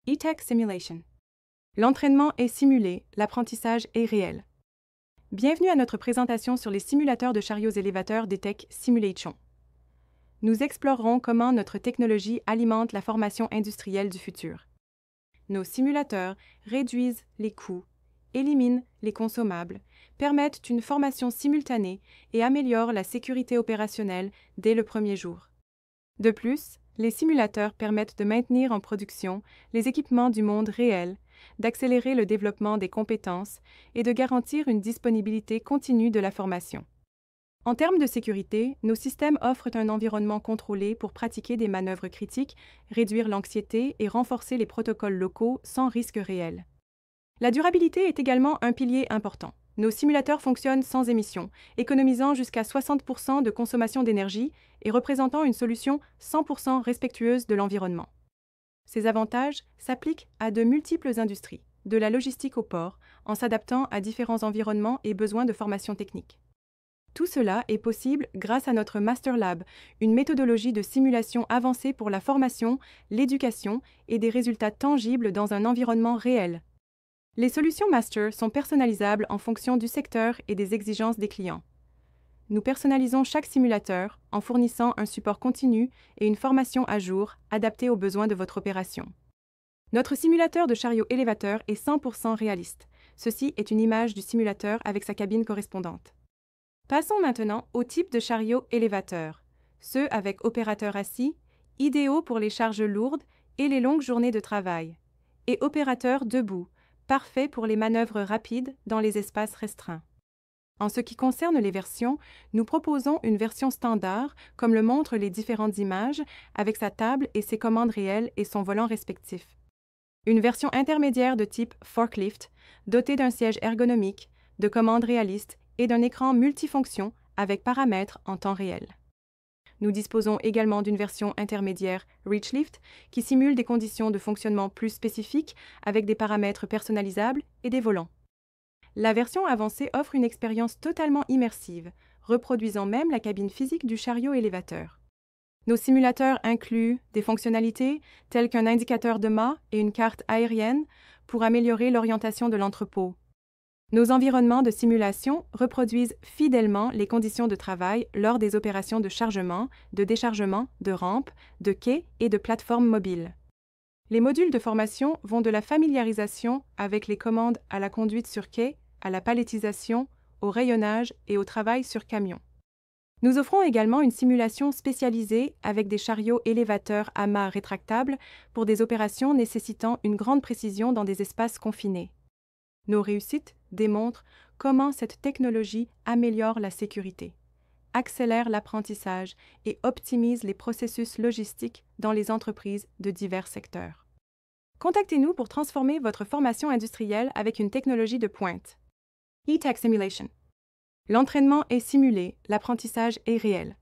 E-Tech Simulation. L'entraînement est simulé, l'apprentissage est réel. Bienvenue à notre présentation sur les simulateurs de chariots élévateurs d'E-Tech Simulation. Nous explorerons comment notre technologie alimente la formation industrielle du futur. Nos simulateurs réduisent les coûts, éliminent les consommables, permettent une formation simultanée et améliorent la sécurité opérationnelle dès le premier jour. De plus, les simulateurs permettent de maintenir en production les équipements du monde réel, d'accélérer le développement des compétences et de garantir une disponibilité continue de la formation. En termes de sécurité, nos systèmes offrent un environnement contrôlé pour pratiquer des manœuvres critiques, réduire l'anxiété et renforcer les protocoles locaux sans risque réel. La durabilité est également un pilier important. Nos simulateurs fonctionnent sans émissions, économisant jusqu'à 60% de consommation d'énergie et représentant une solution 100% respectueuse de l'environnement. Ces avantages s'appliquent à de multiples industries, de la logistique au port, en s'adaptant à différents environnements et besoins de formation technique. Tout cela est possible grâce à notre Master Lab, une méthodologie de simulation avancée pour la formation, l'éducation et des résultats tangibles dans un environnement réel. Les solutions Master sont personnalisables en fonction du secteur et des exigences des clients. Nous personnalisons chaque simulateur en fournissant un support continu et une formation à jour adaptée aux besoins de votre opération. Notre simulateur de chariot élévateur est 100% réaliste. Ceci est une image du simulateur avec sa cabine correspondante. Passons maintenant au type de chariot élévateur, ceux avec opérateur assis, idéaux pour les charges lourdes et les longues journées de travail, et opérateur debout, parfait pour les manœuvres rapides dans les espaces restreints. En ce qui concerne les versions, nous proposons une version standard, comme le montrent les différentes images, avec sa table et ses commandes réelles et son volant respectif. Une version intermédiaire de type forklift, dotée d'un siège ergonomique, de commandes réalistes et d'un écran multifonction avec paramètres en temps réel. Nous disposons également d'une version intermédiaire Reachlift qui simule des conditions de fonctionnement plus spécifiques avec des paramètres personnalisables et des volants. La version avancée offre une expérience totalement immersive, reproduisant même la cabine physique du chariot élévateur. Nos simulateurs incluent des fonctionnalités telles qu'un indicateur de mât et une carte aérienne pour améliorer l'orientation de l'entrepôt. Nos environnements de simulation reproduisent fidèlement les conditions de travail lors des opérations de chargement, de déchargement, de rampes, de quais et de plateformes mobiles. Les modules de formation vont de la familiarisation avec les commandes à la conduite sur quai, à la palettisation, au rayonnage et au travail sur camion. Nous offrons également une simulation spécialisée avec des chariots élévateurs à mât rétractables pour des opérations nécessitant une grande précision dans des espaces confinés. Nos réussites démontrent comment cette technologie améliore la sécurité, accélère l'apprentissage et optimise les processus logistiques dans les entreprises de divers secteurs. Contactez-nous pour transformer votre formation industrielle avec une technologie de pointe. E-Tech Simulation. L'entraînement est simulé, l'apprentissage est réel.